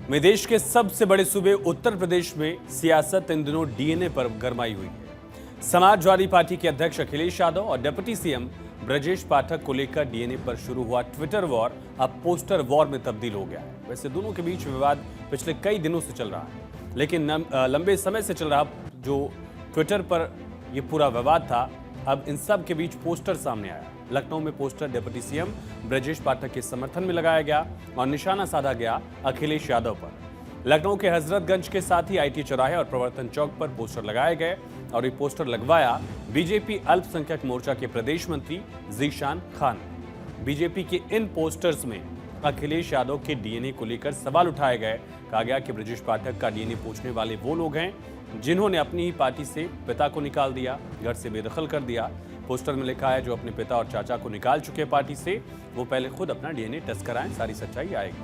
देश के सबसे बड़े सूबे उत्तर प्रदेश में सियासत इन दिनों डीएनए पर गरमाई हुई है। समाजवादी पार्टी के अध्यक्ष अखिलेश यादव और डिप्टी सीएम ब्रजेश पाठक को लेकर डीएनए पर शुरू हुआ ट्विटर वॉर अब पोस्टर वॉर में तब्दील हो गया है। वैसे दोनों के बीच विवाद पिछले कई दिनों से चल रहा है, लेकिन लंबे समय से चल रहा जो ट्विटर पर यह पूरा विवाद था, अब इन सब के बीच पोस्टर सामने आया। लखनऊ में poster deputy CM Brajesh Pathak के समर्थन में लगाया गया और निशाना साधा गया अखिलेश यादव पर। लखनऊ के हजरतगंज के साथ ही आईटी चौराहे और प्रवर्तन चौक पर पोस्टर लगाए गए और ये पोस्टर लगवाया बीजेपी अल्पसंख्यक मोर्चा के प्रदेश मंत्री जीशान खान। बीजेपी के इन पोस्टर्स में अखिलेश यादव के डीएनए को लेकर सवाल उठाए गए। कहा गया कि ब्रजेश पाठक का डीएनए पूछने वाले वो लोग हैं जिन्होंने अपनी ही पार्टी से पिता को निकाल दिया, घर से बेदखल कर दिया। पोस्टर में लिखा है, जो अपने पिता और चाचा को निकाल चुके पार्टी से, वो पहले खुद अपना डीएनए टेस्ट कराएं, सारी सच्चाई आएगी।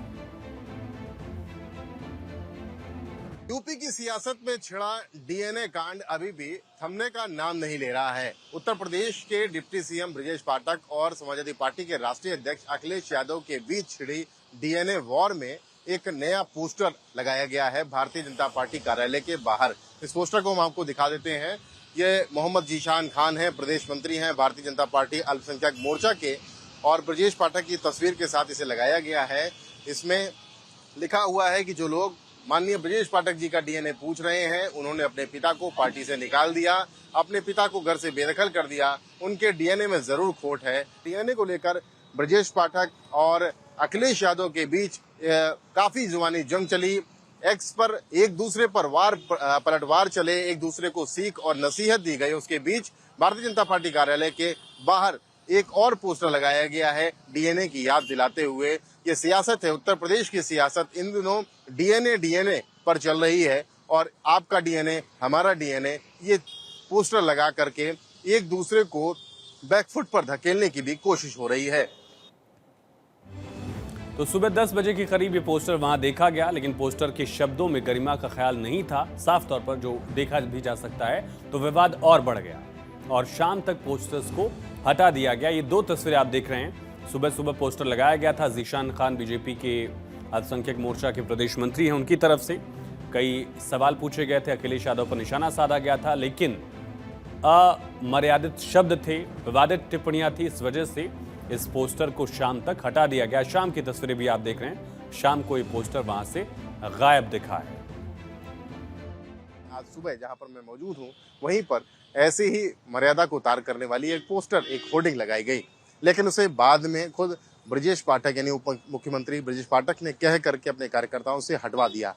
यूपी की सियासत में छिड़ा डीएनए कांड अभी भी थमने का नाम नहीं ले रहा है। उत्तर प्रदेश के डिप्टी सीएम ब्रजेश पाठक और समाजवादी पार्टी के राष्ट्रीय अध्यक्ष अखिलेश यादव के बीच छिड़ी डीएनए वॉर में एक नया पोस्टर लगाया गया है भारतीय जनता पार्टी कार्यालय के बाहर। इस पोस्टर को हम आपको दिखा देते हैं। ये मोहम्मद जीशान खान हैं, प्रदेश मंत्री हैं भारतीय जनता पार्टी अल्पसंख्यक मोर्चा के, और ब्रजेश पाठक की तस्वीर के साथ इसे लगाया गया है। इसमें लिखा हुआ है कि जो लोग माननीय ब्रजेश पाठक जी का डीएनए पूछ रहे हैं, उन्होंने अपने पिता को पार्टी से निकाल दिया, अपने पिता को घर से बेदखल कर दिया, उनके डीएनए में जरूर खोट है। डीएनए को लेकर ब्रजेश पाठक और अखिलेश यादव के बीच काफी जुबानी जंग चली। एक्स पर एक दूसरे पर पलटवार चले, एक दूसरे को सीख और नसीहत दी गई। उसके बीच भारतीय जनता पार्टी कार्यालय के बाहर एक और पोस्टर लगाया गया है डीएनए की याद दिलाते हुए। ये सियासत है, उत्तर प्रदेश की सियासत इन दिनों डीएनए पर चल रही है और आपका डीएनए हमारा डीएनए, ये पोस्टर लगा करके एक दूसरे को बैकफुट पर धकेलने की भी कोशिश हो रही है। तो सुबह 10 बजे के करीब ये पोस्टर वहां देखा गया, लेकिन पोस्टर के शब्दों में गरिमा का ख्याल नहीं था, साफ तौर पर जो देखा भी जा सकता है। तो विवाद और बढ़ गया और शाम तक पोस्टर्स को हटा दिया गया। ये दो तस्वीरें आप देख रहे हैं। सुबह सुबह पोस्टर लगाया गया था। जीशान खान बीजेपी के अल्पसंख्यक मोर्चा के प्रदेश मंत्री हैं, उनकी तरफ से कई सवाल पूछे गए थे। अखिलेश यादव पर निशाना साधा गया था, लेकिन अमर्यादित शब्द थे, विवादित टिप्पणियां थी, इस वजह से इस पोस्टर को शाम तक हटा दिया गया। शाम की तस्वीरें भी आप देख रहे हैं। शाम को ये पोस्टर वहां से गायब दिखा है। आज सुबह जहां पर मैं मौजूद हूं, वहीं पर ऐसे ही मर्यादा को तार करने वाली एक पोस्टर, एक होर्डिंग लगाई गई, लेकिन उसे बाद में खुद ब्रजेश पाठक यानी उप मुख्यमंत्री ब्रजेश पाठक ने कह करके अपने कार्यकर्ताओं से हटवा दिया।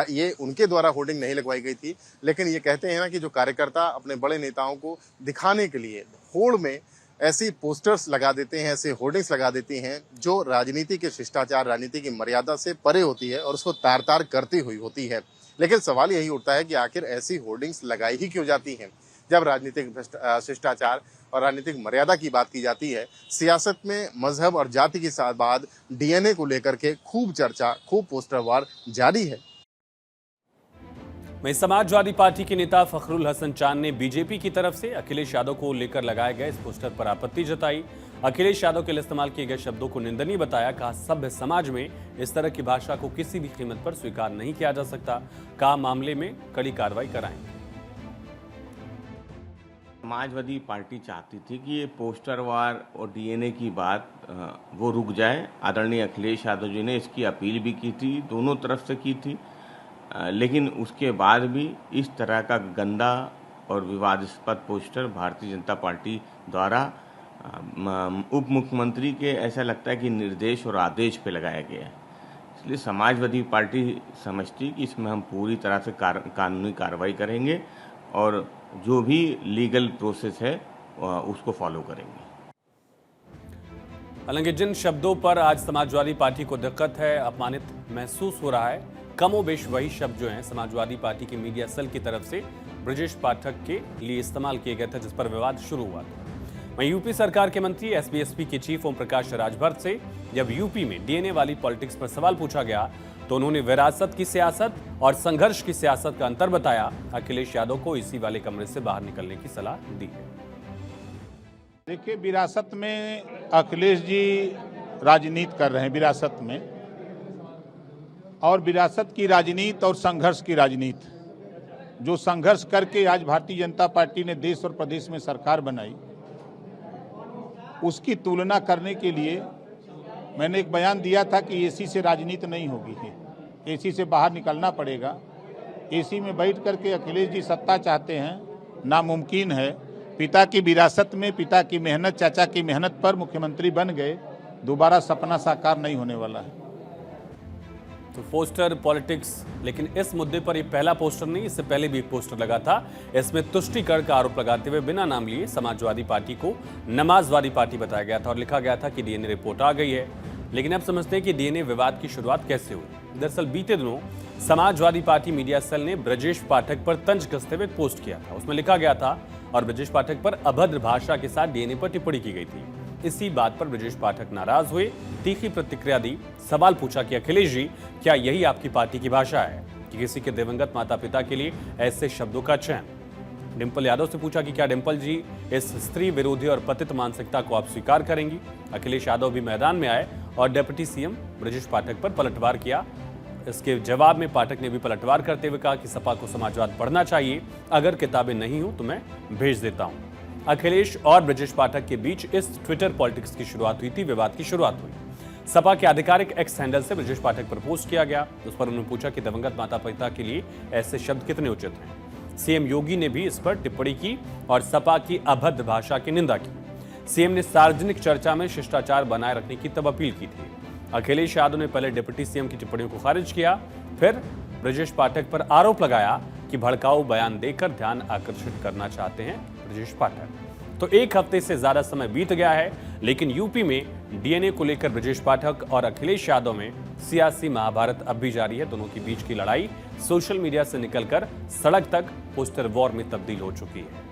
ये उनके द्वारा होर्डिंग नहीं लगवाई गई थी, लेकिन ये कहते हैं ना कि जो कार्यकर्ता अपने बड़े नेताओं को दिखाने के लिए होड़ में ऐसी पोस्टर्स लगा देते हैं, ऐसे होर्डिंग्स लगा देती हैं जो राजनीति के शिष्टाचार, राजनीति की मर्यादा से परे होती है और उसको तार तार करती हुई होती है। लेकिन सवाल यही उठता है कि आखिर ऐसी होर्डिंग्स लगाई ही क्यों जाती हैं? जब राजनीतिक शिष्टाचार और राजनीतिक मर्यादा की बात की जाती है, सियासत में मजहब और जाति के साथ बाद डीएनए को लेकर के खूब चर्चा, खूब पोस्टर वार जारी है। वहीं समाजवादी पार्टी के नेता फखरुल हसन चांद ने बीजेपी की तरफ से अखिलेश यादव को लेकर लगाए गए इस पोस्टर पर आपत्ति जताई। अखिलेश यादव के लिए इस्तेमाल किए गए शब्दों को निंदनीय बताया। कहा, सभ्य समाज में इस तरह की भाषा को किसी भी कीमत पर स्वीकार नहीं किया जा सकता। कहा, मामले में कड़ी कार्रवाई कराएंगे। समाजवादी पार्टी चाहती थी कि ये पोस्टर वार और डीएनए की बात वो रुक जाए। आदरणीय अखिलेश यादव जी ने इसकी अपील भी की थी, दोनों तरफ से की थी, लेकिन उसके बाद भी इस तरह का गंदा और विवादास्पद पोस्टर भारतीय जनता पार्टी द्वारा उप मुख्यमंत्री के ऐसा लगता है कि निर्देश और आदेश पे लगाया गया है। इसलिए समाजवादी पार्टी समझती कि इसमें हम पूरी तरह से कानूनी कार्रवाई करेंगे और जो भी लीगल प्रोसेस है उसको फॉलो करेंगे। हालांकि जिन शब्दों पर आज समाजवादी पार्टी को दिक्कत है, अपमानित महसूस हो रहा है, कमोबेश वही शब्द जो हैं समाजवादी पार्टी की मीडिया सेल की तरफ से ब्रजेश पाठक के लिए इस्तेमाल किए गए थे, जिस पर विवाद शुरू हुआ था। वहीं यूपी सरकार के मंत्री एसबीएसपी के चीफ ओम प्रकाश राजभर से जब यूपी में डीएनए वाली पॉलिटिक्स पर सवाल पूछा गया तो उन्होंने विरासत की सियासत और संघर्ष की सियासत का अंतर बताया। अखिलेश यादव को इसी वाले कमरे से बाहर निकलने की सलाह दी है। देखिए, विरासत में अखिलेश जी राजनीति कर रहे हैं विरासत में, और विरासत की राजनीति और संघर्ष की राजनीति, जो संघर्ष करके आज भारतीय जनता पार्टी ने देश और प्रदेश में सरकार बनाई, उसकी तुलना करने के लिए मैंने एक बयान दिया था कि एसी से राजनीति नहीं होगी, एसी से बाहर निकलना पड़ेगा। एसी में बैठ करके अखिलेश जी सत्ता चाहते हैं, नामुमकिन है। पिता की विरासत में, पिता की मेहनत, चाचा की मेहनत पर मुख्यमंत्री बन गए, दोबारा सपना साकार नहीं होने वाला है। तो पोस्टर पॉलिटिक्स, लेकिन इस मुद्दे पर यह पहला पोस्टर नहीं, इससे पहले भी एक पोस्टर लगा था। इसमें तुष्टीकरण का आरोप लगाते हुए बिना नाम लिए समाजवादी पार्टी को नमाजवादी पार्टी बताया गया था और लिखा गया था कि डीएनए रिपोर्ट आ गई है। लेकिन अब समझते हैं कि डीएनए विवाद की शुरुआत कैसे हुई। दरअसल बीते दिनों समाजवादी पार्टी मीडिया सेल ने ब्रजेश पाठक पर तंज कसते हुए एक पोस्ट किया था। उसमें लिखा गया था और ब्रजेश पाठक पर अभद्र भाषा के साथ डीएनए पर टिप्पणी की गई थी। इसी बात पर ब्रजेश पाठक नाराज हुए, तीखी प्रतिक्रिया दी, सवाल पूछा कि अखिलेश जी, क्या यही आपकी पार्टी की भाषा है कि किसी के दिवंगत माता पिता के लिए ऐसे शब्दों का चयन? डिंपल यादव से पूछा कि क्या डिंपल जी इस स्त्री विरोधी और पतित मानसिकता को आप स्वीकार करेंगी? अखिलेश यादव भी मैदान में आए और डिप्टी सीएम ब्रजेश पाठक पर पलटवार किया। इसके जवाब में पाठक ने भी पलटवार करते हुए कहा कि सपा को समाजवाद पढ़ना चाहिए, अगर किताबें नहीं हो तो मैं भेज देता हूं। अखिलेश और ब्रजेश पाठक के बीच इस ट्विटर पॉलिटिक्स की शुरुआत हुई थी, विवाद की शुरुआत हुई। सपा के आधिकारिक एक्स हैंडल से ब्रजेश पाठक पर पोस्ट किया गया। उस पर उन्होंने पूछा कि दिवंगत माता पिता के लिए ऐसे शब्द कितने उचित हैं। सीएम योगी ने भी इस पर टिप्पणी की और सपा की अभद्र भाषा की निंदा की। सीएम ने सार्वजनिक चर्चा में शिष्टाचार बनाए रखने की तब अपील की थी। अखिलेश यादव ने पहले डिप्टी सीएम की टिप्पणियों को खारिज किया, फिर ब्रजेश पाठक पर आरोप लगाया कि भड़काऊ बयान देकर ध्यान आकर्षित करना चाहते हैं ब्रजेश पाठक। तो एक हफ्ते से ज्यादा समय बीत गया है, लेकिन यूपी में डीएनए को लेकर ब्रजेश पाठक और अखिलेश यादव में सियासी महाभारत अब भी जारी है। दोनों के बीच की लड़ाई सोशल मीडिया से निकलकर सड़क तक पोस्टर वॉर में तब्दील हो चुकी है।